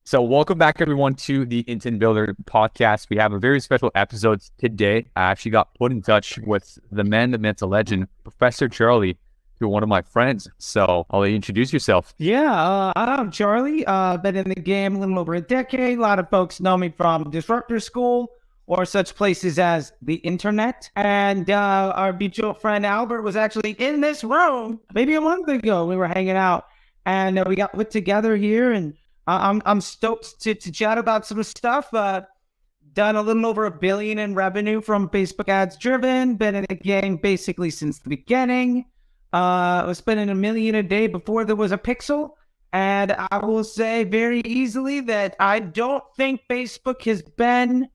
So welcome back, everyone, to the Intent Builder podcast. We have a very special episode today. I actually got put in touch with the man, the myth, the legend, Professor Charlie, who one of my friends. So I'll let you introduce yourself. I'm Charlie. Been in the game a little over a decade. A lot of folks know me from Disruptor School or such places as the internet. And our mutual friend Albert was actually in this room maybe a month ago. We were hanging out and we got put together here, and I'm stoked to chat about some stuff. Done a little over $1 billion in revenue from Facebook ads driven. Been in the game basically since the beginning. I was spending $1 million a day before there was a pixel. And I will say very easily that I don't think it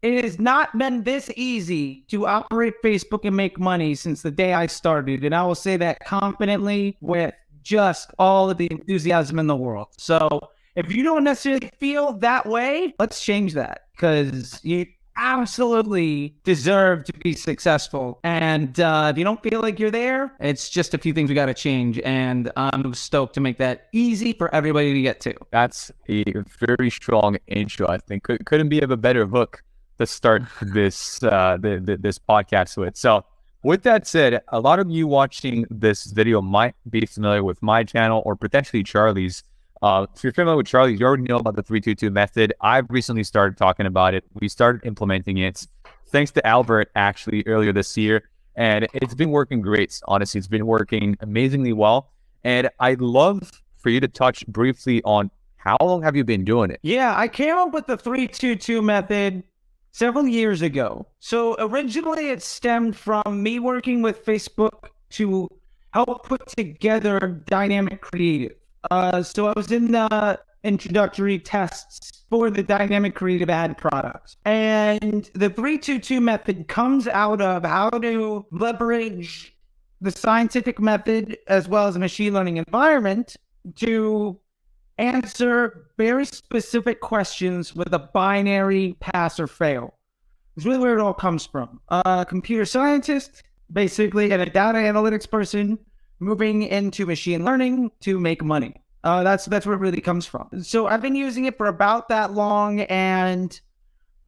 has not been this easy to operate Facebook and make money since the day I started. And I will say that confidently with just all of the enthusiasm in the world. So if you don't necessarily feel that way, let's change that, because you absolutely deserve to be successful. And if you don't feel like you're there, it's just a few things we got to change. And I'm stoked to make that easy for everybody to get to. That's a very strong intro. I think couldn't be of a better hook to start this this podcast with. So with that said, a lot of you watching this video might be familiar with my channel or potentially Charlie's. If you're familiar with Charlie, you already know about the 322 method. I've recently started talking about it. We started implementing it thanks to Albert actually earlier this year. And it's been working great. Honestly, it's been working amazingly well. And I'd love for you to touch briefly on how long have you been doing it? Yeah, I came up with the 322 method several years ago. So originally it stemmed from me working with Facebook to help put together dynamic creative. So I was in the introductory tests for the dynamic creative ad products. And the 322 method comes out of how to leverage the scientific method as well as a machine learning environment to answer very specific questions with a binary pass or fail. It's really where it all comes from. A computer scientist, basically, and a data analytics person moving into machine learning to make money. That's where it really comes from. So I've been using it for about that long, and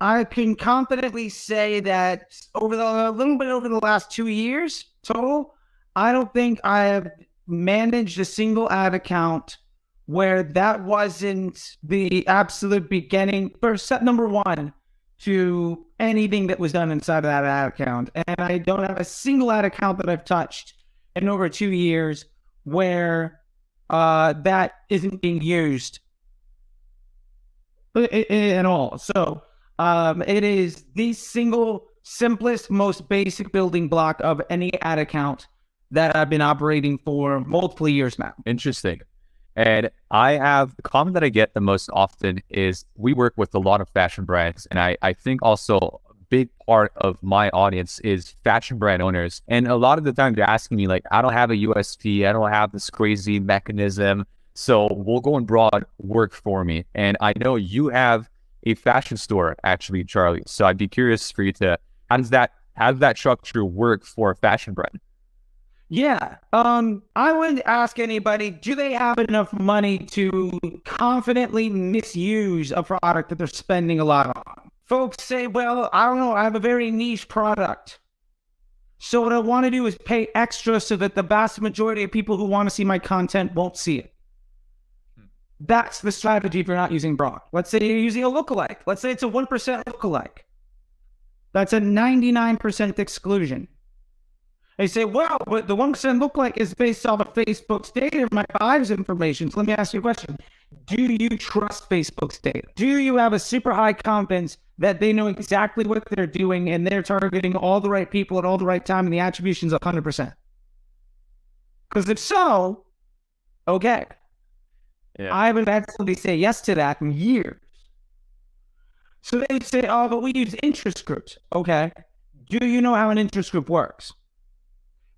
I can confidently say that over the last 2 years total, I don't think I have managed a single ad account where that wasn't the absolute beginning for step number one to anything that was done inside of that ad account. And I don't have a single ad account that I've touched in over 2 years where that isn't being used at all. So it is the single simplest, most basic building block of any ad account that I've been operating for multiple years now. Interesting. And the comment that I get the most often is we work with a lot of fashion brands. And I think also big part of my audience is fashion brand owners. And a lot of the time they're asking me like, I don't have a USP. I don't have this crazy mechanism. So we'll go and broad work for me. And I know you have a fashion store actually, Charlie. So I'd be curious for you to, how does that structure work for a fashion brand? Yeah. I would ask anybody, do they have enough money to confidently misuse a product that they're spending a lot on? Folks say, well, I don't know, I have a very niche product. So what I want to do is pay extra so that the vast majority of people who want to see my content won't see it. That's the strategy if you're not using broad. Let's say you're using a lookalike. Let's say it's a 1% lookalike. That's a 99% exclusion. They say, well, but the 1% lookalike is based off of Facebook's data, my buyer's information. So let me ask you a question. Do you trust Facebook's data? Do you have a super high confidence that they know exactly what they're doing and they're targeting all the right people at all the right time and the attribution's 100%? Because if so, okay. Yeah. I haven't had somebody say yes to that in years. So they say, oh, but we use interest groups. Okay. Do you know how an interest group works?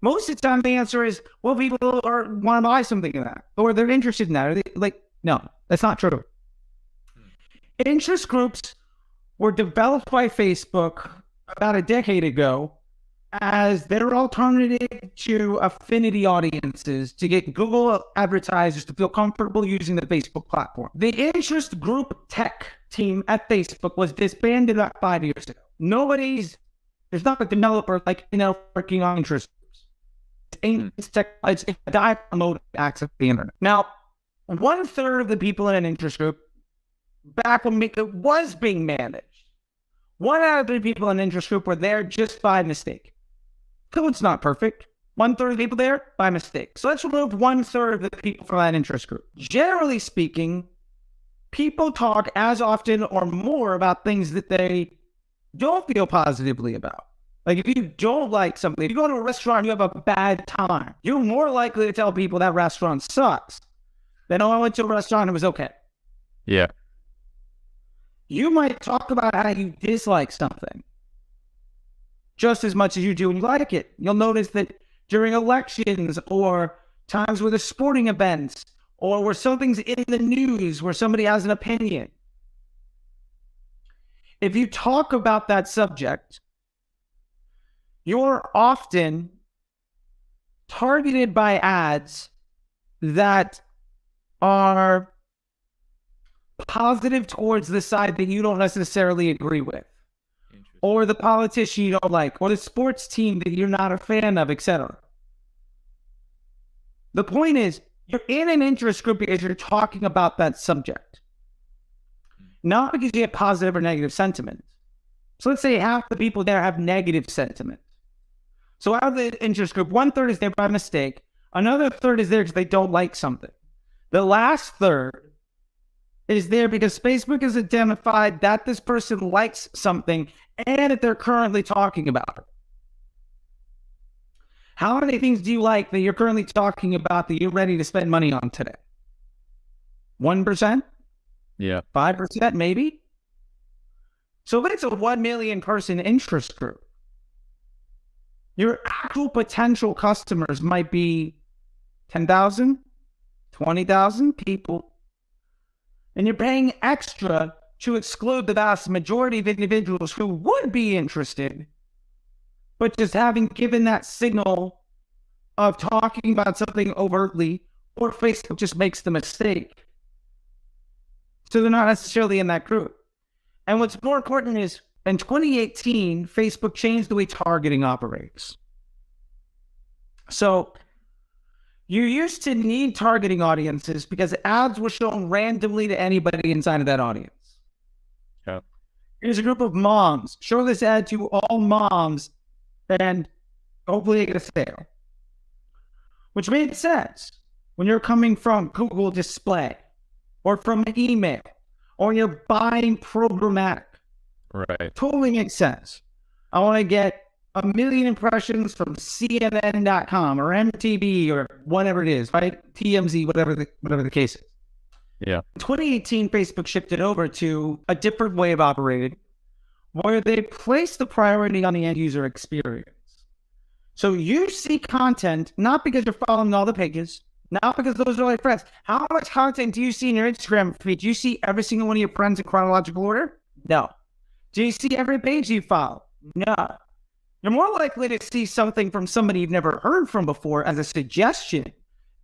Most of the time, the answer is, well, people want to buy something in that, or they're interested in that. Or they, like, no, that's not true. Interest groups were developed by Facebook about a decade ago as their alternative to affinity audiences to get Google advertisers to feel comfortable using the Facebook platform. The interest group tech team at Facebook was disbanded about 5 years ago. There's not a developer like working on interest groups. It's a dive-mode access to the internet. Now, 1/3 of the people in an interest group, back when it was being managed, 1 out of 3 people in an interest group were there just by mistake. So it's not perfect. 1/3 of the people there by mistake. So let's remove 1/3 of the people from that interest group. Generally speaking, people talk as often or more about things that they don't feel positively about. Like if you don't like something, if you go to a restaurant and you have a bad time, you're more likely to tell people that restaurant sucks than, oh, I went to a restaurant and it was okay. Yeah. You might talk about how you dislike something just as much as you do when you like it. You'll notice that during elections or times with a sporting events or where something's in the news, where somebody has an opinion, if you talk about that subject, you're often targeted by ads that are positive towards the side that you don't necessarily agree with, or the politician you don't like, or the sports team that you're not a fan of, etc. The point is, you're in an interest group because you're talking about that subject, not because you have positive or negative sentiment. So let's say half the people there have negative sentiment. So out of the interest group, 1/3 is there by mistake. Another 1/3 is there because they don't like something. The last 1/3 is there because Facebook has identified that this person likes something and that they're currently talking about it. How many things do you like that you're currently talking about that you're ready to spend money on today? 1%? Yeah. 5% maybe? So if it's a 1 million person interest group, your actual potential customers might be 10,000, 20,000 people. And you're paying extra to exclude the vast majority of individuals who would be interested, but just having given that signal of talking about something overtly, or Facebook just makes the mistake. So they're not necessarily in that group. And what's more important is, in 2018, Facebook changed the way targeting operates. So you used to need targeting audiences because ads were shown randomly to anybody inside of that audience. Yeah. Here's a group of moms. Show this ad to all moms and hopefully you get a sale. Which made sense when you're coming from Google Display or from email or you're buying programmatic. Right. Totally makes sense. I want to get 1 million impressions from CNN.com or MTV or whatever it is, right? TMZ, whatever the case is. Yeah. In 2018, Facebook shifted over to a different way of operating where they place the priority on the end user experience. So you see content, not because you're following all the pages, not because those are all your friends. How much content do you see in your Instagram feed? Do you see every single one of your friends in chronological order? No. Do you see every page you follow? No. You're more likely to see something from somebody you've never heard from before as a suggestion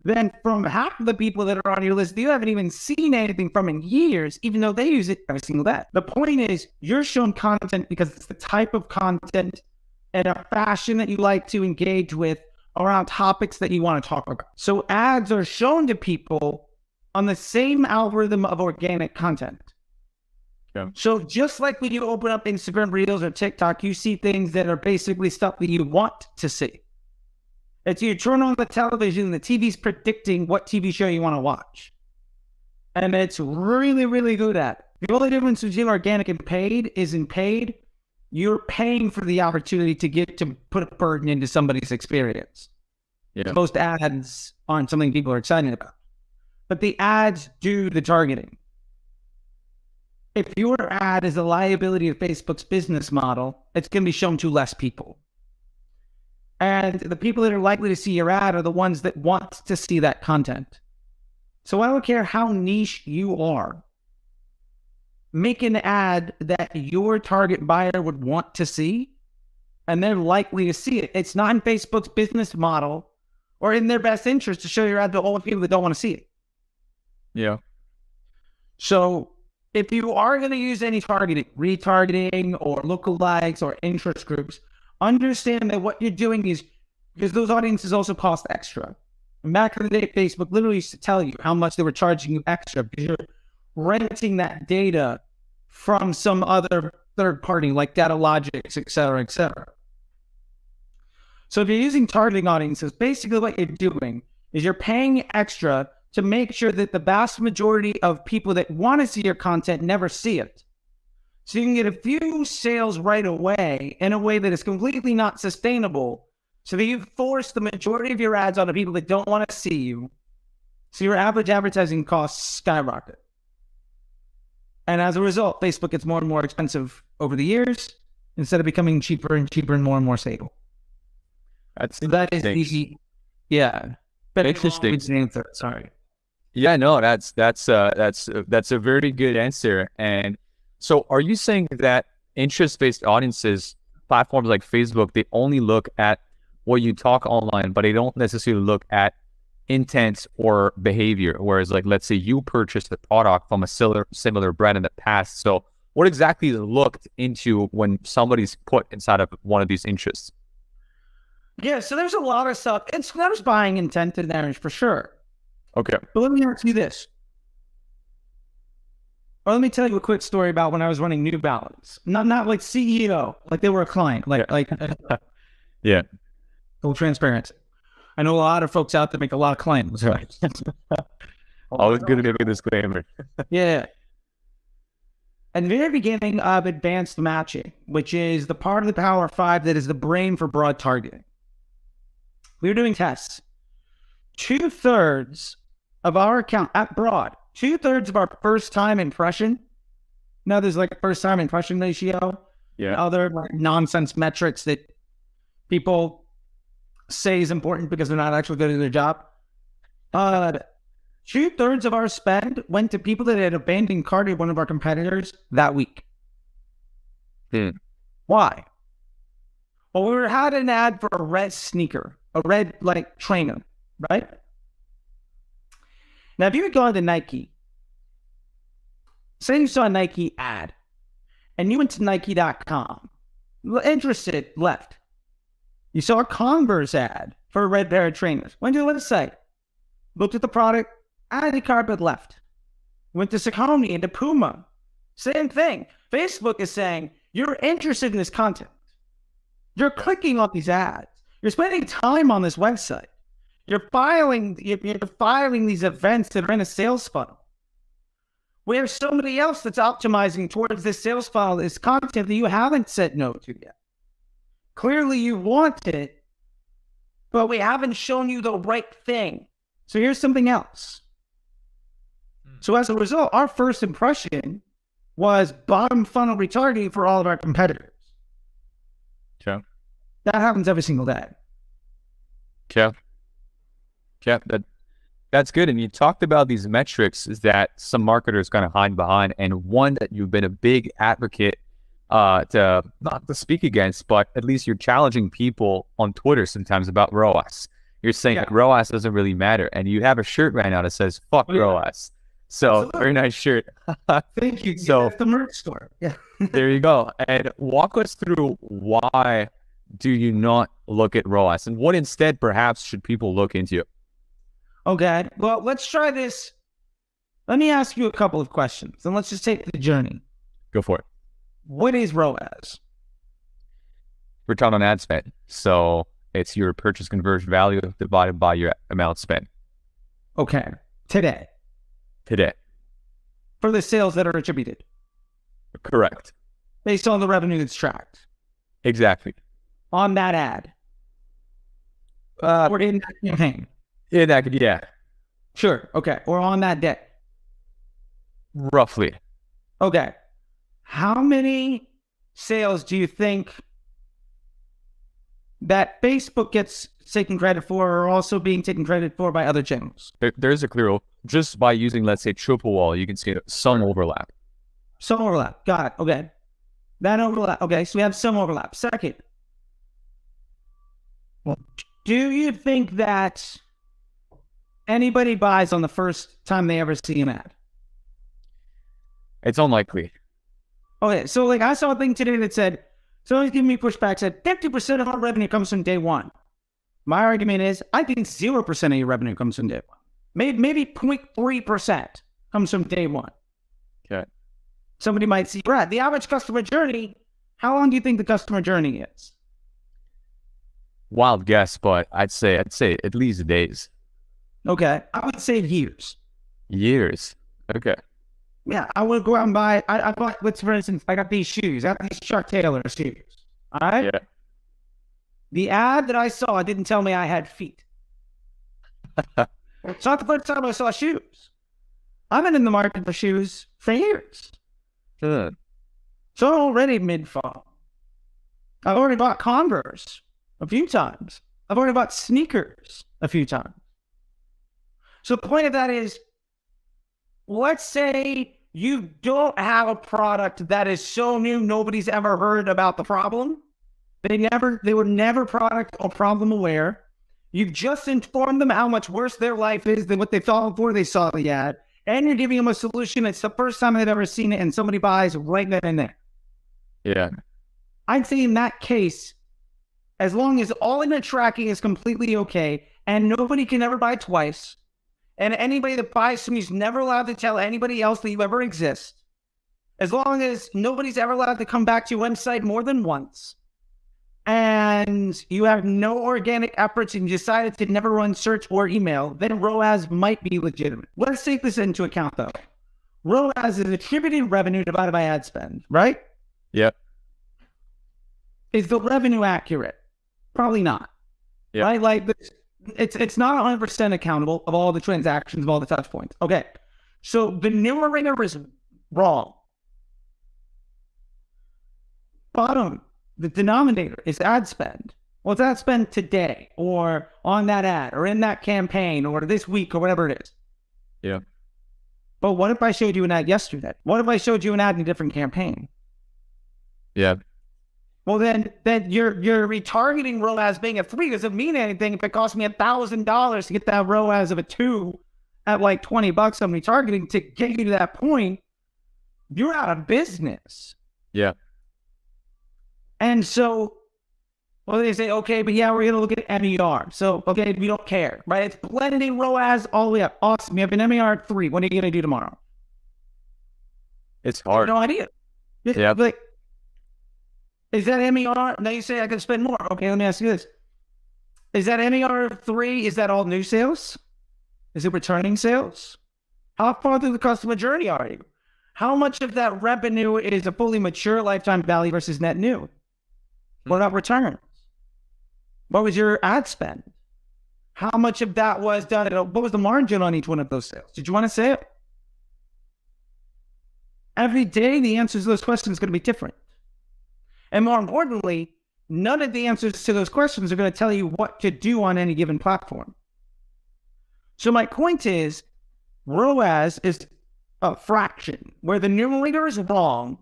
than from half of the people that are on your list that you haven't even seen anything from in years, even though they use it every single day. The point is, you're shown content because it's the type of content and a fashion that you like to engage with around topics that you want to talk about. So ads are shown to people on the same algorithm of organic content. Yeah. So just like when you open up Instagram Reels or TikTok, you see things that are basically stuff that you want to see. It's you turn on the television, the TV's predicting what TV show you want to watch. And it's really, really good at it. The only difference between organic and paid is in paid, you're paying for the opportunity to get to put a burden into somebody's experience. Yeah. Most ads aren't something people are excited about. But the ads do the targeting. If your ad is a liability of Facebook's business model, it's going to be shown to less people. And the people that are likely to see your ad are the ones that want to see that content. So I don't care how niche you are. Make an ad that your target buyer would want to see, and they're likely to see it. It's not in Facebook's business model or in their best interest to show your ad to all the people that don't want to see it. Yeah. So if you are going to use any targeting, retargeting or lookalikes or interest groups, understand that what you're doing is, because those audiences also cost extra. And back in the day, Facebook literally used to tell you how much they were charging you extra because you're renting that data from some other third party like Datalogics, et cetera, et cetera. So if you're using targeting audiences, basically what you're doing is you're paying extra to make sure that the vast majority of people that want to see your content never see it. So you can get a few sales right away in a way that is completely not sustainable, so that you force the majority of your ads on the people that don't want to see you. So your average advertising costs skyrocket. And as a result, Facebook gets more and more expensive over the years instead of becoming cheaper and cheaper and more stable. That's So that is the, yeah. But interesting. Answer. Sorry. Yeah, no, that's a very good answer. And so are you saying that interest-based audiences, platforms like Facebook, they only look at what you talk online, but they don't necessarily look at intent or behavior? Whereas, like, let's say you purchased a product from a similar brand in the past. So what exactly is looked into when somebody's put inside of one of these interests? Yeah, so there's a lot of stuff. There's buying intent in there for sure. Okay. But let me ask you this. Or let me tell you a quick story about when I was running New Balance. Not like CEO, like they were a client, yeah. Full transparency. I know a lot of folks out there make a lot of clients, right? Always good to make a disclaimer. Yeah. At the very beginning of advanced matching, which is the part of the Power 5 that is the brain for broad targeting, we were doing tests. 2/3 of our account at broad, 2/3 of our first time impression. Now there's like first time impression ratio. Yeah. Other like nonsense metrics that people say is important because they're not actually good at their job. 2/3 of our spend went to people that had abandoned cart at one of our competitors that week. Why? Well, we had an ad for a red sneaker, a red like trainer, right? Now, if you had gone to Nike, say you saw a Nike ad, and you went to Nike.com, interested, left. You saw a Converse ad for a red pair of trainers. Went to the website, looked at the product, added the cart, but left. Went to Saucony and to Puma. Same thing. Facebook is saying, you're interested in this content. You're clicking on these ads. You're spending time on this website. You're filing these events that are in a sales funnel. We have somebody else that's optimizing towards this sales funnel, this content that you haven't said no to yet. Clearly you want it, but we haven't shown you the right thing. So here's something else. So as a result, our first impression was bottom funnel retargeting for all of our competitors. Okay. That happens every single day. Okay. Yeah, that's good. And you talked about these metrics that some marketers kind of hide behind, and one that you've been a big advocate to not to speak against, but at least you're challenging people on Twitter sometimes about ROAS. You're saying that ROAS doesn't really matter, and you have a shirt right now that says "fuck ROAS." So very nice shirt. Thank you. So that's the merch store. Yeah. There you go. And walk us through, why do you not look at ROAS, and what instead perhaps should people look into? Okay, well, let's try this. Let me ask you a couple of questions, and let's just take the journey. Go for it. What is ROAS? Return on ad spend. So it's your purchase conversion value divided by your amount spent. Okay, today. For the sales that are attributed. Correct. Based on the revenue that's tracked. Exactly. On that ad. Or in that campaign. Yeah. Sure. Okay. Or on that day. Roughly. Okay. How many sales do you think that Facebook gets taken credit for are also being taken credit for by other channels? There's a clear, just by using, let's say, triple wall, you can see some overlap. Some overlap. Got it. Okay. That overlap. Okay. So we have some overlap. Second, Do you think that anybody buys on the first time they ever see an ad? It's unlikely. Okay, so like I saw a thing today that said, someone's giving me pushback, said 50% of our revenue comes from day one. My argument is, I think 0% of your revenue comes from day one. Maybe 0.3% comes from day one. Okay. Somebody might see, Brad, the average customer journey, how long do you think the customer journey is? Wild guess, but I'd say at least days. Okay, I would say years. Years. Okay. Yeah, I would go out and buy, I bought, let's for instance, I got these shoes. I got these Chuck Taylor shoes. All right? Yeah. The ad that I saw didn't tell me I had feet. It's not the first time I saw shoes. I've been in the market for shoes for years. Good. So I'm already mid-fall. I've already bought Converse a few times. I've already bought sneakers a few times. So the point of that is, let's say you don't have a product that is so new nobody's ever heard about the problem. They were never product or problem aware. You've just informed them how much worse their life is than what they thought before they saw the ad. And you're giving them a solution. It's the first time they've ever seen it, and somebody buys right then and there. Yeah. I'd say in that case, as long as all in the tracking is completely okay, and nobody can ever buy twice, and anybody that buys from you is never allowed to tell anybody else that you ever exist, as long as nobody's ever allowed to come back to your website more than once, and you have no organic efforts and you decided to never run search or email, then ROAS might be legitimate. Let's take this into account, though. ROAS is attributed revenue divided by ad spend, right? Yep. Is the revenue accurate? Probably not. Yeah. Right? Like, it's not 100% accountable of all the transactions, of all the touch points. Okay. So the numerator is wrong. Bottom, the denominator is ad spend. Well, it's ad spend today, or on that ad, or in that campaign, or this week, or whatever it is. Yeah. But what if I showed you an ad yesterday? What if I showed you an ad in a different campaign? Yeah. Well, then your retargeting ROAS being a 3 doesn't mean anything if it costs me $1,000 to get that ROAS of a 2 at like $20 on retargeting to get you to that point. You're out of business. Yeah. And so, well, they say, okay, but yeah, we're going to look at MER. So, okay, we don't care, right? It's blending ROAS all the way up. Awesome. You have an MER 3. What are you going to do tomorrow? It's hard. No idea. Yeah. Like, is that MER? Now you say I can spend more. Okay, let me ask you this. Is that MER 3? Is that all new sales? Is it returning sales? How far through the customer journey are you? How much of that revenue is a fully mature lifetime value versus net new? What about returns? What was your ad spend? How much of that was done? What was the margin on each one of those sales? Did you want to say it? Every day, the answers to those questions are going to be different. And more importantly, none of the answers to those questions are going to tell you what to do on any given platform. So my point is, ROAS is a fraction where the numerator is wrong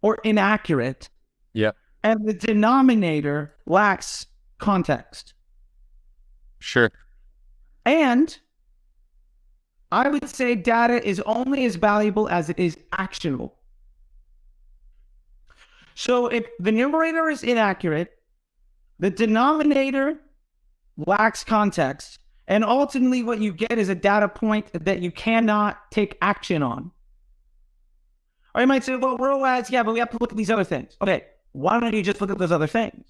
or inaccurate. Yeah. And the denominator lacks context. Sure. And I would say data is only as valuable as it is actionable. So if the numerator is inaccurate, the denominator lacks context, and ultimately what you get is a data point that you cannot take action on. Or you might say, well, ROAS, yeah, but we have to look at these other things. Okay, why don't you just look at those other things?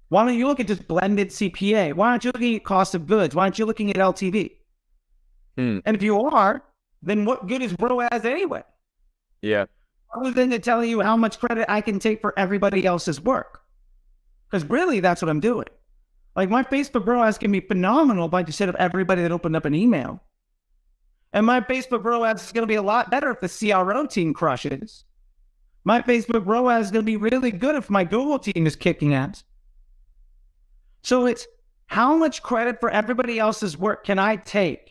Why don't you look at just blended CPA? Why aren't you looking at cost of goods? Why aren't you looking at LTV? And if you are, then what good is ROAS anyway? Yeah. Other than to tell you how much credit I can take for everybody else's work. Because really, that's what I'm doing. Like, my Facebook ROAS can be phenomenal by just of everybody that opened up an email. And my Facebook ROAS is going to be a lot better if the CRO team crushes. My Facebook ROAS is going to be really good if my Google team is kicking ass. So it's how much credit for everybody else's work can I take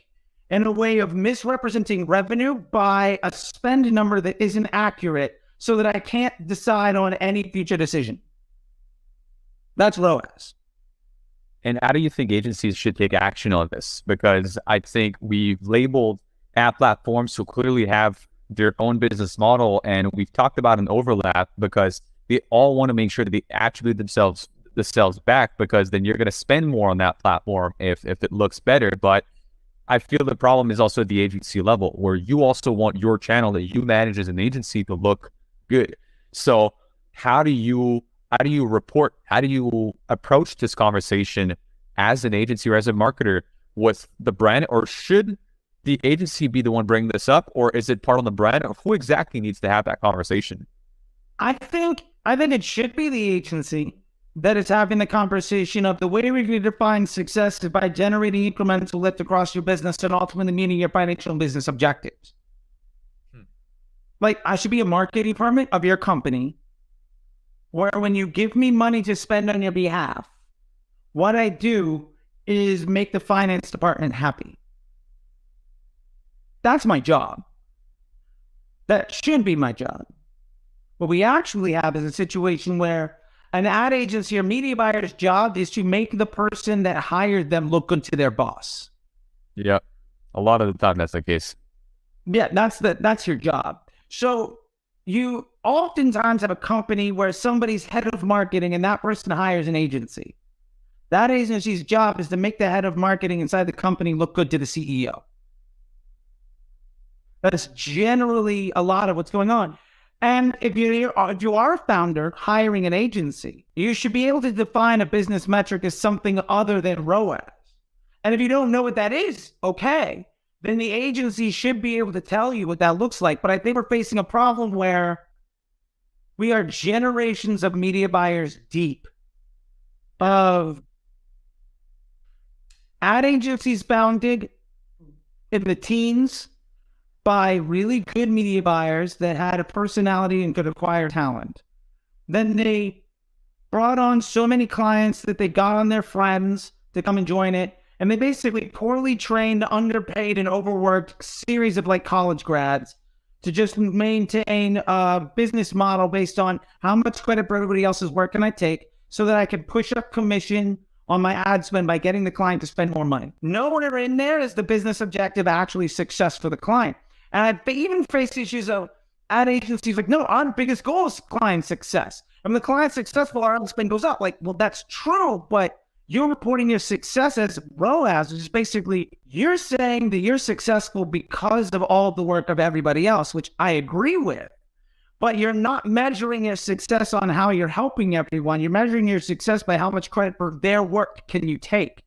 in a way of misrepresenting revenue by a spend number that isn't accurate so that I can't decide on any future decision. That's ROAS. And how do you think agencies should take action on this? Because I think we've labeled ad platforms who clearly have their own business model, and we've talked about an overlap because they all want to make sure that they attribute themselves back, because then you're going to spend more on that platform if it looks better. But I feel the problem is also at the agency level, where you also want your channel that you manage as an agency to look good. So how do you report, how do you approach this conversation as an agency or as a marketer with the brand? Or should the agency be the one bringing this up, or is it part of the brand? Or who exactly needs to have that conversation? I think it should be the agency that is having the conversation of the way we define success is by generating incremental lift across your business and ultimately meeting your financial and business objectives. Like, I should be a marketing department of your company where when you give me money to spend on your behalf, what I do is make the finance department happy. That's my job. That should be my job. What we actually have is a situation where an ad agency or media buyer's job is to make the person that hired them look good to their boss. Yeah, a lot of the time that's the case. Yeah, that's your job. So you oftentimes have a company where somebody's head of marketing and that person hires an agency. That agency's job is to make the head of marketing inside the company look good to the CEO. That's generally a lot of what's going on. And if you are a founder hiring an agency, you should be able to define a business metric as something other than ROAS. And if you don't know what that is, okay, then the agency should be able to tell you what that looks like. But I think we're facing a problem where we are generations of media buyers deep of ad agencies founded in the teens by really good media buyers that had a personality and could acquire talent. Then they brought on so many clients that they got on their friends to come and join it. And they basically poorly trained, underpaid, and overworked series of like college grads to just maintain a business model based on how much credit for everybody else's work can I take so that I can push up commission on my ad spend by getting the client to spend more money. Nowhere in there is the business objective actually success for the client. And I even faced issues of ad agencies like, no, our biggest goal is client success. And when the client's successful, our ad spend goes up. Like, well, that's true, but you're reporting your success as ROAS, which is basically you're saying that you're successful because of all the work of everybody else, which I agree with. But you're not measuring your success on how you're helping everyone. You're measuring your success by how much credit for their work can you take.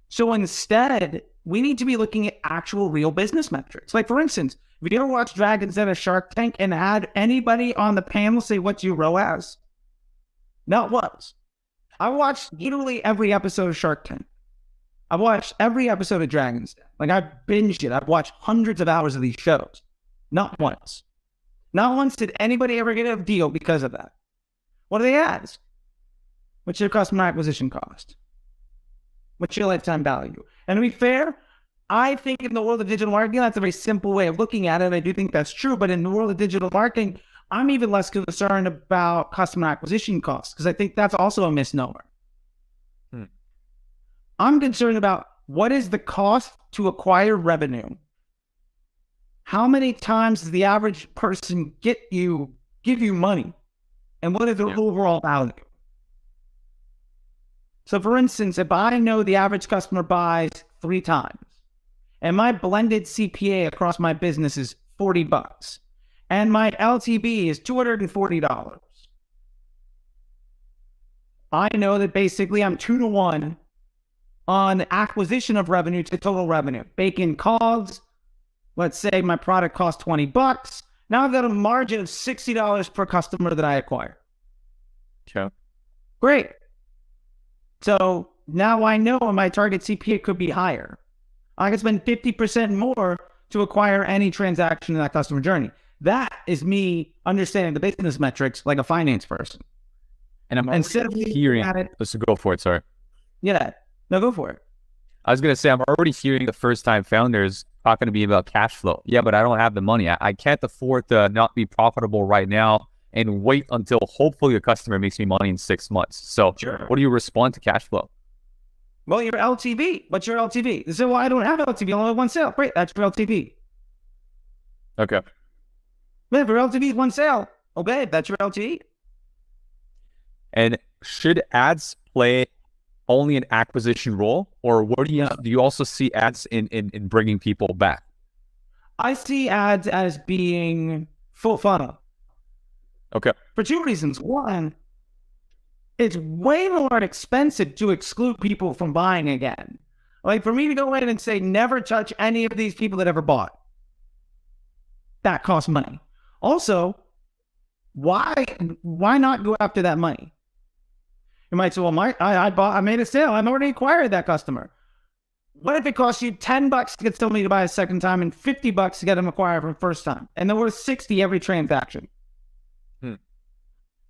So instead, we need to be looking at actual real business metrics. Like, for instance, if you ever watch Dragon's Den or Shark Tank and had anybody on the panel say, what's your ROAS? Not once. I watched literally every episode of Shark Tank. I've watched every episode of Dragon's Den. Like, I've binged it. I've watched hundreds of hours of these shows. Not once. Not once did anybody ever get a deal because of that. What do they ask? What's your customer acquisition cost? What's your lifetime value? And to be fair, I think in the world of digital marketing, that's a very simple way of looking at it. I do think that's true. But in the world of digital marketing, I'm even less concerned about customer acquisition costs because I think that's also a misnomer. I'm concerned about what is the cost to acquire revenue? How many times does the average person give you money? And what is the overall value? So for instance, if I know the average customer buys 3 times and my blended CPA across my business is $40 and my LTV is $240, I know that basically I'm 2 to 1 on acquisition of revenue to total revenue. Bake in COGS. Let's say my product costs $20. Now I've got a margin of $60 per customer that I acquire. Okay. Great. So now I know my target CPA could be higher. I can spend 50% more to acquire any transaction in that customer journey. That is me understanding the business metrics like a finance person. And I'm instead of hearing it. Let's go for it. Sorry. Yeah. No, go for it. I was going to say, I'm already hearing the first-time founders talking to me about cash flow. Yeah, but I don't have the money. I can't afford to not be profitable right now and wait until hopefully a customer makes me money in 6 months. So what do you respond to cash flow? Well, your LTV. What's your LTV? They say, well, I don't have LTV. I only have one sale. Great. That's your LTV. Okay. Man, if your LTV is one sale, okay, that's your LTV. And should ads play only an acquisition role, or what do you also see ads in bringing people back? I see ads as being full funnel. Okay. For two reasons. One, it's way more expensive to exclude people from buying again. Like for me to go in and say, never touch any of these people that ever bought. That costs money. Also, why not go after that money? You might say, well, I made a sale. I've already acquired that customer. What if it costs you $10 to get somebody to buy a second time and $50 to get them acquired for the first time? And they're worth $60 every transaction.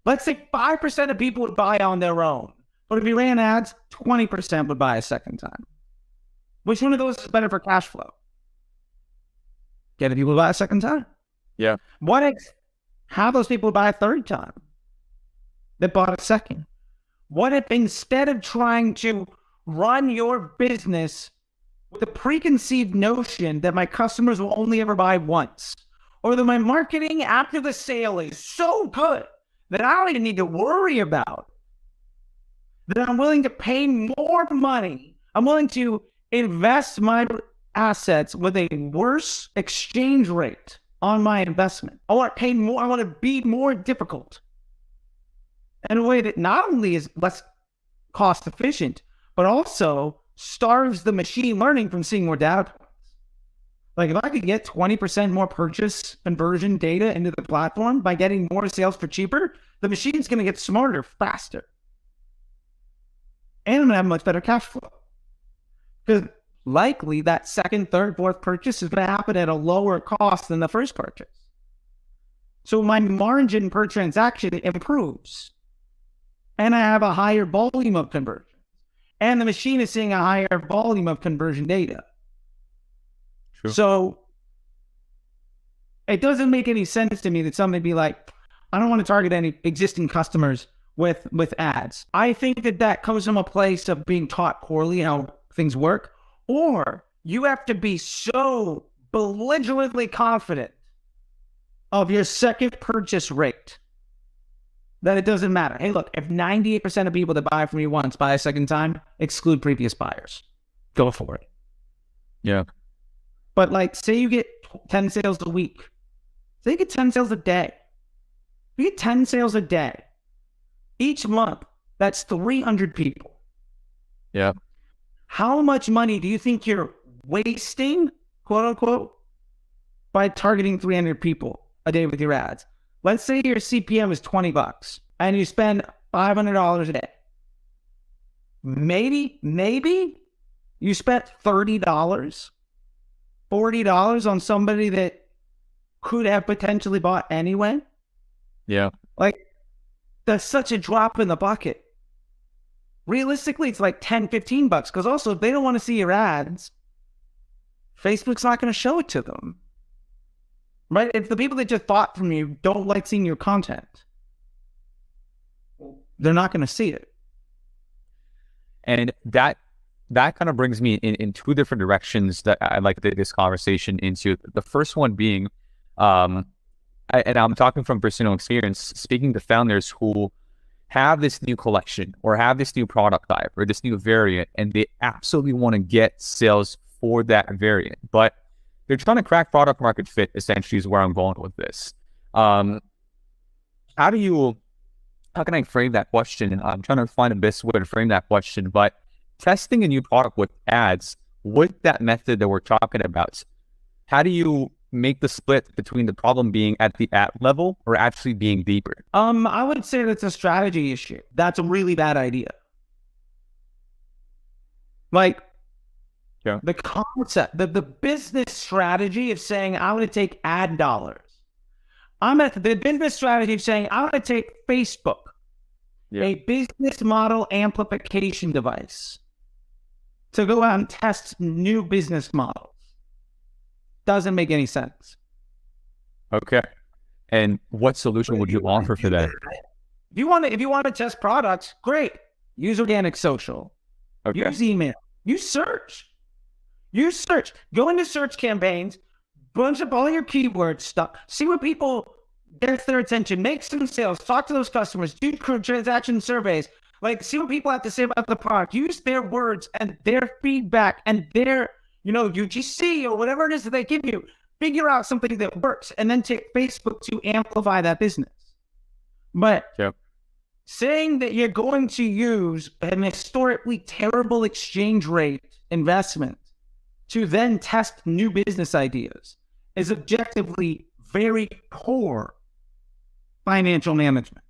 Let's say 5% of people would buy on their own. But if you ran ads, 20% would buy a second time. Which one of those is better for cash flow? Getting people to buy a second time. Yeah. What if have those people buy a third time that bought a second? What if instead of trying to run your business with a preconceived notion that my customers will only ever buy once, or that my marketing after the sale is so good that I don't even need to worry about, that I'm willing to pay more money, I'm willing to invest my assets with a worse exchange rate on my investment. I want to pay more, I want to be more difficult in a way that not only is less cost efficient, but also starves the machine learning from seeing more data points. Like if I could get 20% more purchase conversion data into the platform by getting more sales for cheaper, the machine's going to get smarter faster. And I'm going to have much better cash flow. Because likely that second, third, fourth purchase is going to happen at a lower cost than the first purchase. So my margin per transaction improves. And I have a higher volume of conversion. And the machine is seeing a higher volume of conversion data. Sure. So it doesn't make any sense to me that somebody be like, I don't want to target any existing customers with ads. I think that comes from a place of being taught poorly how things work, or you have to be so belligerently confident of your second purchase rate that it doesn't matter. Hey, look, if 98% of people that buy from you once buy a second time, exclude previous buyers. Go for it. Yeah. But like, say you get 10 sales a week. Say you get 10 sales a day. You get 10 sales a day. Each month, that's 300 people. Yeah. How much money do you think you're wasting, quote unquote, by targeting 300 people a day with your ads? Let's say your CPM is $20 and you spend $500 a day. Maybe you spent $30, $40 on somebody that could have potentially bought anyway. Yeah. Like, that's such a drop in the bucket. Realistically, it's like $10, $15, because also if they don't want to see your ads, Facebook's not going to show it to them. Right? If the people that just bought from you don't like seeing your content, they're not going to see it. And that kind of brings me in two different directions that I'd like to take this conversation into. The first one being, and I'm talking from personal experience, speaking to founders who have this new collection or have this new product type or this new variant, and they absolutely want to get sales for that variant, but they're trying to crack product market fit, essentially, is where I'm going with this. How can I frame that question? I'm trying to find the best way to frame that question, but testing a new product with ads, with that method that we're talking about, how do you make the split between the problem being at the ad level or actually being deeper? I would say that's a strategy issue. That's a really bad idea. Like, yeah. The concept, the business strategy of saying, I want to take ad dollars. The business strategy of saying, I want to take Facebook, a business model amplification device, to go out and test new business models. Doesn't make any sense. Okay. And what solution would you offer for that? If you want to test products, great. Use organic social. Okay. Use email. Use search. Use search. Go into search campaigns, bunch up all your keyword stuff. See what people gets their attention. Make some sales. Talk to those customers. Do transaction surveys. Like, see what people have to say about the product. Use their words and their feedback and their, UGC or whatever it is that they give you. Figure out something that works and then take Facebook to amplify that business. But saying that you're going to use an historically terrible exchange rate investment to then test new business ideas is objectively very poor financial management.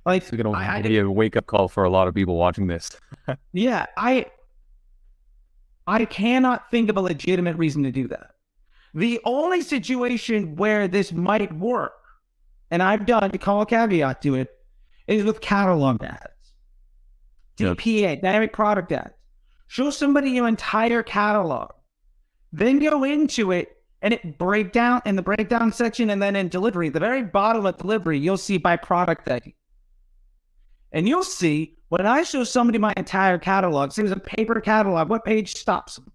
Like, it's going to be a wake-up call for a lot of people watching this. Yeah, I cannot think of a legitimate reason to do that. The only situation where this might work, and I've done to call a caveat to it, is with catalog ads. DPA, dynamic product ads. Show somebody your entire catalog. Then go into it and it break down in the breakdown section, and then in delivery, the very bottom of delivery, you'll see by product ID. And you'll see when I show somebody my entire catalog, say it's a paper catalog, what page stops them?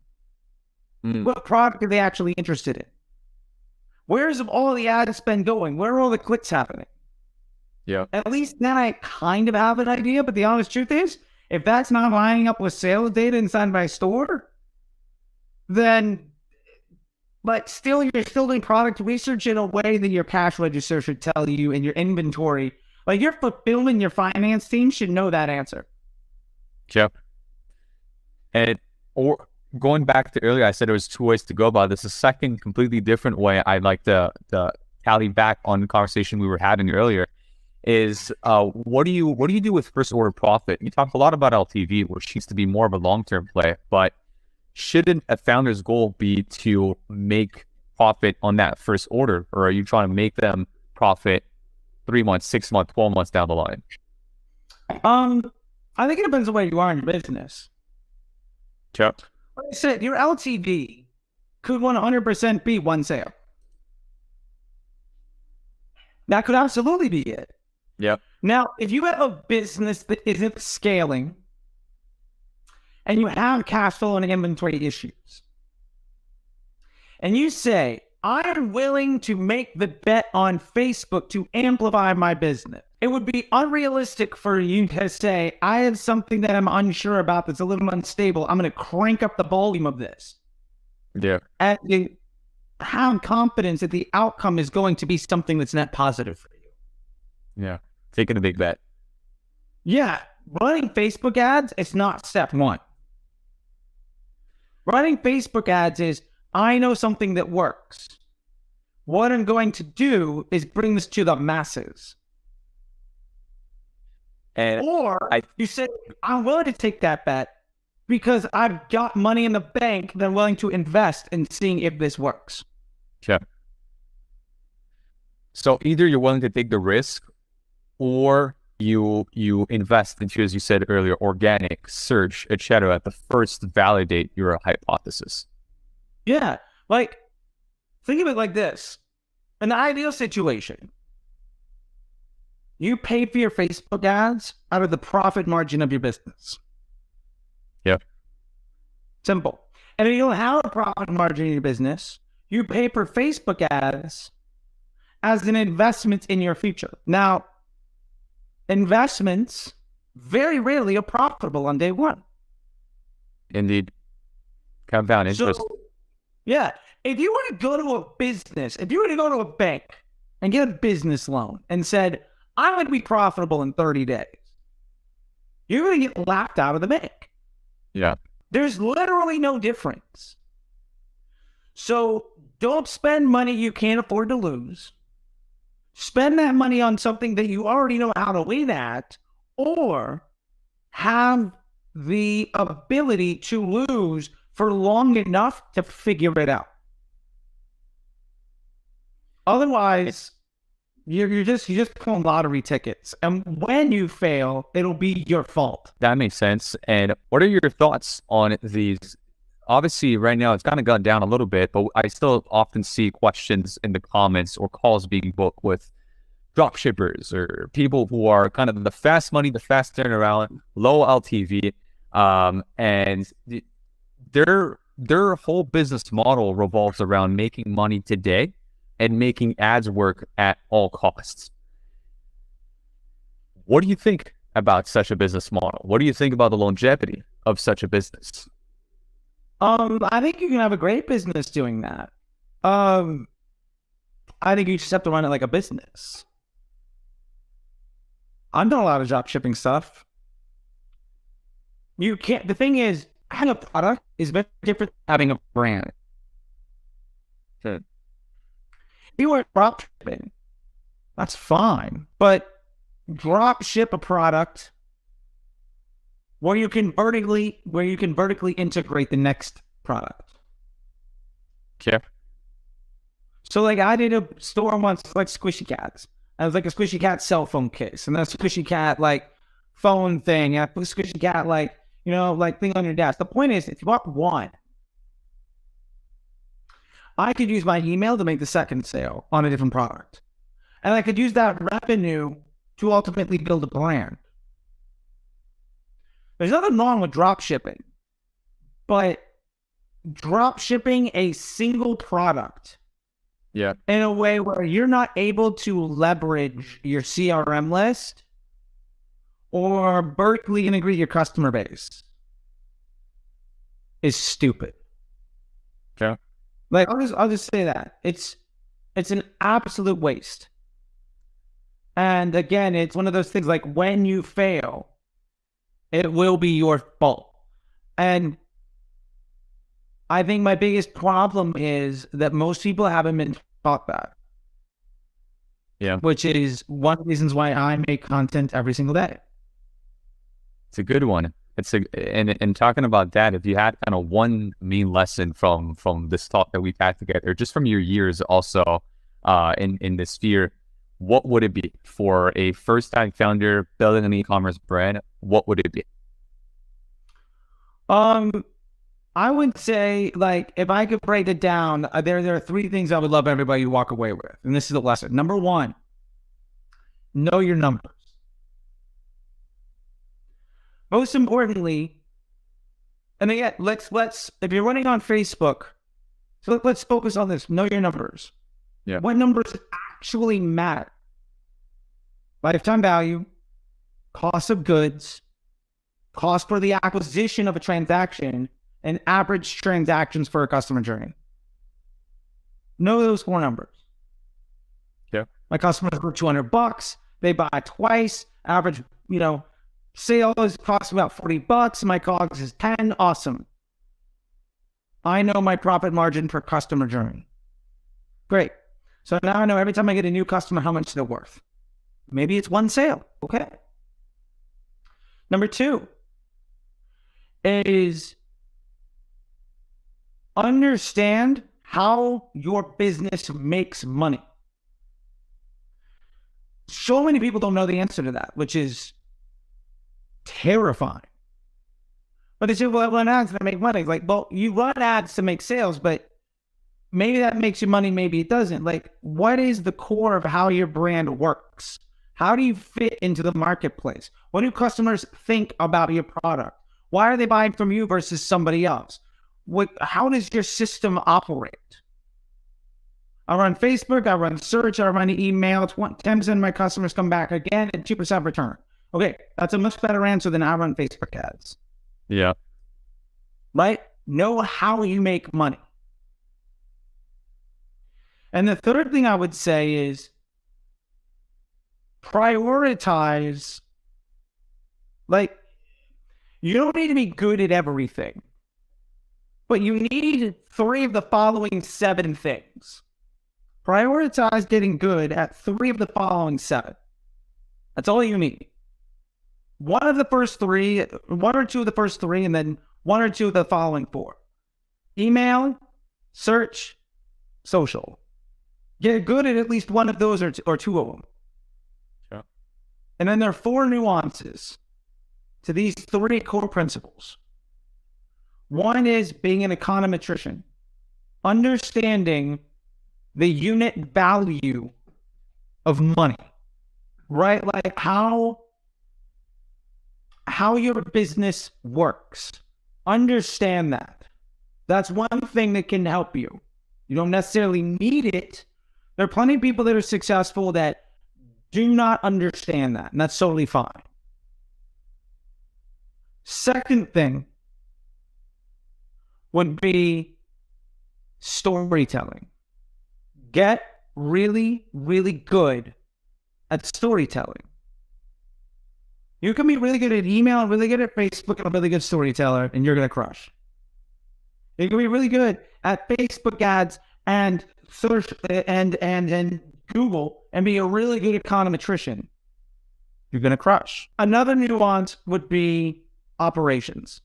What product are they actually interested in? Where's all the ad spend going? Where are all the clicks happening? Yeah. At least then I kind of have an idea, but the honest truth is, if that's not lining up with sales data inside my store, then, but still, you're still doing product research in a way that your cash register should tell you in your inventory. Like, your fulfillment, your finance team should know that answer. Yep. Or going back to earlier, I said there was two ways to go about this. The second completely different way I'd like to tally back on the conversation we were having earlier is what do you do with first order profit? You talk a lot about LTV, which seems to be more of a long-term play, but shouldn't a founder's goal be to make profit on that first order, or are you trying to make them profit 3 months, 6 months, 12 months down the line? I think it depends on where you are in your business. Sure. Like I said, your LTV could 100% be one sale. That could absolutely be it. Yeah. Now, if you have a business that isn't scaling and you have cash flow and inventory issues, and you say, I'm willing to make the bet on Facebook to amplify my business, it would be unrealistic for you to say, I have something that I'm unsure about that's a little unstable. I'm going to crank up the volume of this. Yeah. And you have confidence that the outcome is going to be something that's net positive for you. Yeah. Taking a big bet. Yeah. Running Facebook ads, it's not step one. Running Facebook ads is, I know something that works. What I'm going to do is bring this to the masses. Or you say, I'm willing to take that bet because I've got money in the bank that I'm willing to invest in seeing if this works. Yeah. So either you're willing to take the risk, or you invest into, as you said earlier, organic search, etc., to first validate your hypothesis. Yeah. Like, think of it like this. In the ideal situation, you pay for your Facebook ads out of the profit margin of your business. Yep. Simple. And if you don't have a profit margin in your business, you pay for Facebook ads as an investment in your future. Now, investments very rarely are profitable on day one. Indeed. Compound interest. So, yeah. If you were to go to a business, if you were to go to a bank and get a business loan and said, I'm going to be profitable in 30 days, you're going to get laughed out of the bank. Yeah. There's literally no difference. So don't spend money you can't afford to lose. Spend that money on something that you already know how to win at, or have the ability to lose for long enough to figure it out. Otherwise, you're just pulling lottery tickets. And when you fail, it'll be your fault. That makes sense. And what are your thoughts on these obviously right now it's kind of gone down a little bit, but I still often see questions in the comments or calls being booked with drop shippers or people who are kind of the fast money, the fast turnaround, low LTV, and their whole business model revolves around making money today and making ads work at all costs. What do you think about such a business model? What do you think about the longevity of such a business? I think you can have a great business doing that. I think you just have to run it like a business. I've done a lot of drop shipping stuff. You can't, the thing is, having a product is very different than having a brand. If you weren't drop shipping, that's fine. But drop ship a product where you can vertically integrate the next product. Okay. So like I did a store once like Squishy Cats. I was like a Squishy Cat cell phone case, and then a Squishy Cat like phone thing, and I put a Squishy Cat like, you know, like thing on your desk. The point is, if you bought one, I could use my email to make the second sale on a different product. And I could use that revenue to ultimately build a brand. There's nothing wrong with drop shipping, but drop shipping a single product in a way where you're not able to leverage your CRM list or vertically integrate your customer base is stupid. Okay. Like I'll just say that. It's an absolute waste. And again, it's one of those things like when you fail, it will be your fault. And I think my biggest problem is that most people haven't been taught that. Yeah. Which is one of the reasons why I make content every single day. It's a good one. And talking about that, if you had kind of one main lesson from this talk that we've had together, just from your years also in this sphere, what would it be for a first-time founder building an e-commerce brand? What would it be? I would say, like, if I could break it down, there are three things I would love everybody to walk away with, and this is the lesson. Number one, know your numbers. Most importantly, and again, let's if you're running on Facebook, so let's focus on this. Know your numbers. Yeah. What numbers actually matter? Lifetime value, cost of goods, cost for the acquisition of a transaction, and average transactions for a customer journey. Know those four numbers. Yeah. My customers were $200. They buy twice. Average, sales cost about $40. My COGS is 10. Awesome. I know my profit margin per customer journey. Great. So now I know every time I get a new customer how much they're worth. Maybe it's one sale. Okay. Number two is understand how your business makes money. So many people don't know the answer to that, which is terrifying. But they say, well, I run ads to make money. Like, well, you run ads to make sales, but maybe that makes you money, maybe it doesn't. Like, what is the core of how your brand works? How do you fit into the marketplace? What do customers think about your product? Why are they buying from you versus somebody else? How does your system operate? I run Facebook, I run search, I run email. 10% of my customers come back again and 2% return. Okay, that's a much better answer than I run Facebook ads. Yeah. Right? Know how you make money. And the third thing I would say is prioritize. Like, you don't need to be good at everything, but you need 3 of the following 7 things. Prioritize getting good at 3 of the following 7. That's all you need. 1 or 2 of the first 3, and then 1 or 2 of the following 4. Email, search, social. Get good at least one of those or 2 of them. Sure. And then there are 4 nuances to these 3 core principles. One is being an econometrician, understanding the unit value of money, right? Like how your business works. Understand that. That's one thing that can help you. You don't necessarily need it. There are plenty of people that are successful that do not understand that, and that's totally fine. Second thing would be storytelling. Get really, really good at storytelling. You can be really good at email, really good at Facebook, and a really good storyteller, and you're going to crush. You can be really good at Facebook ads and search and Google and be a really good econometrician. You're going to crush. Another nuance would be operations.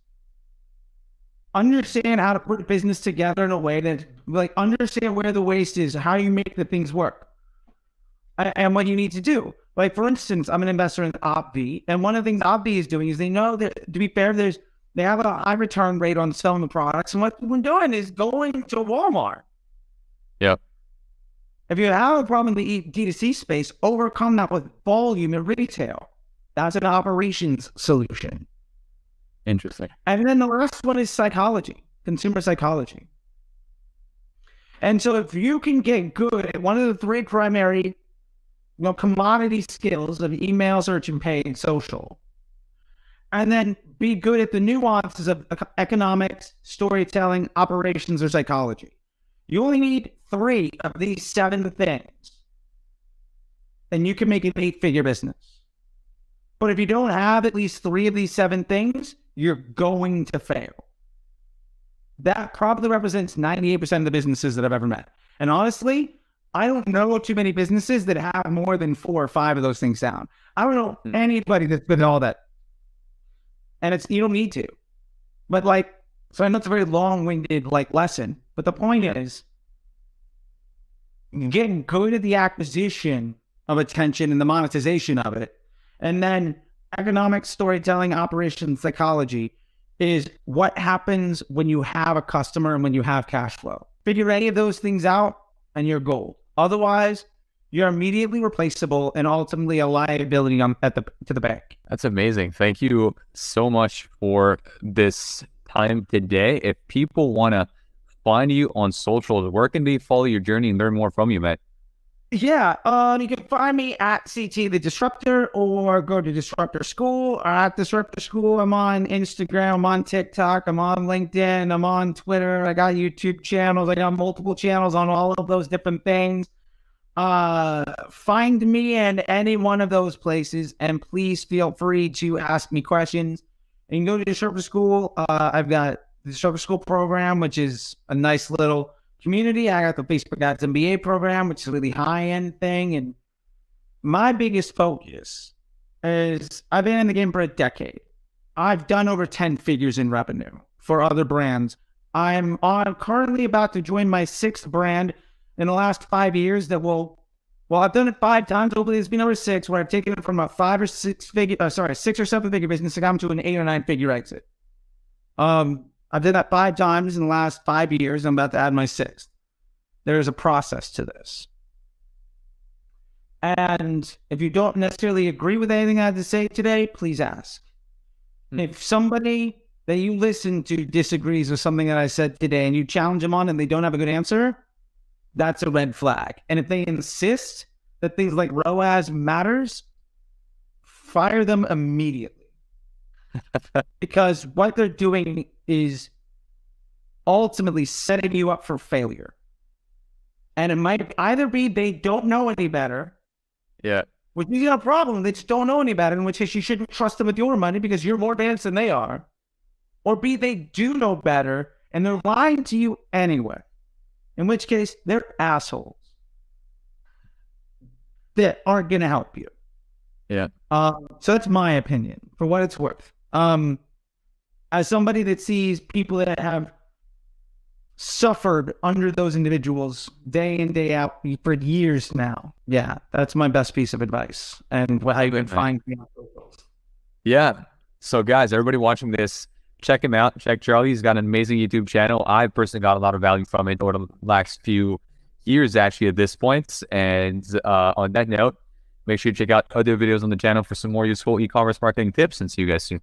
Understand how to put a business together in a way that, like, understand where the waste is, how you make the things work, and what you need to do. Like, for instance, I'm an investor in OpV, and one of the things OpV is doing is they know that, to be fair, they have a high return rate on selling the products, and what we're doing is going to Walmart. Yep. If you have a problem in the D2C space, overcome that with volume in retail. That's an operations solution. Interesting. And then the last one is psychology, consumer psychology. And so if you can get good at one of the three primary, commodity skills of email, search, and paid social, and then be good at the nuances of economics, storytelling, operations, or psychology. You only need 3 of these 7 things, and you can make an 8-figure business. But if you don't have at least 3 of these 7 things, you're going to fail. That probably represents 98% of the businesses that I've ever met. And honestly, I don't know too many businesses that have more than 4 or 5 of those things down. I don't know anybody that's been all that. And you don't need to. But so I know it's a very long-winded lesson, but the point is getting good at the acquisition of attention and the monetization of it. And then economic storytelling, operations, psychology is what happens when you have a customer and when you have cash flow. Figure any of those things out and you're gold. Otherwise, you're immediately replaceable and ultimately a liability to the bank. That's amazing. Thank you so much for this time today. If people want to find you on socials, where can they follow your journey and learn more from you, Matt? Yeah, you can find me at CT The Disruptor, or go to Disruptor School, or at Disruptor School. I'm on Instagram, I'm on TikTok, I'm on LinkedIn, I'm on Twitter. I got YouTube channels. I got multiple channels on all of those different things. Find me in any one of those places, and please feel free to ask me questions. You can go to Disruptor School. I've got the Disruptor School program, which is a nice little community. I got the Facebook Ads MBA program, which is a really high-end thing. And my biggest focus is I've been in the game for a decade. I've done over 10 figures in revenue for other brands. I'm currently about to join my 6th brand in the last 5 years that I've done it 5 times. Hopefully it's been over 6, where I've taken it from a 6 or 7 figure business to come to an 8 or 9 figure exit. I've done that 5 times in the last 5 years. I'm about to add my 6th. There's a process to this. And if you don't necessarily agree with anything I had to say today, please ask. If somebody that you listen to disagrees with something that I said today and you challenge them on and they don't have a good answer, that's a red flag. And if they insist that things like ROAS matters, fire them immediately. Because what they're doing is ultimately setting you up for failure. And it might either be they don't know any better. Yeah. Which is a problem. They just don't know any better, in which case you shouldn't trust them with your money because you're more advanced than they are. Or B, they do know better and they're lying to you anyway. In which case, they're assholes that aren't going to help you. Yeah. So that's my opinion, for what it's worth. As somebody that sees people that have suffered under those individuals day in, day out for years now. Yeah, that's my best piece of advice. And how you can find me on socials. Yeah. So guys, everybody watching this, check him out. Check Charlie. He's got an amazing YouTube channel. I personally got a lot of value from it over the last few years, actually, at this point. And on that note, make sure you check out other videos on the channel for some more useful e-commerce marketing tips, and see you guys soon.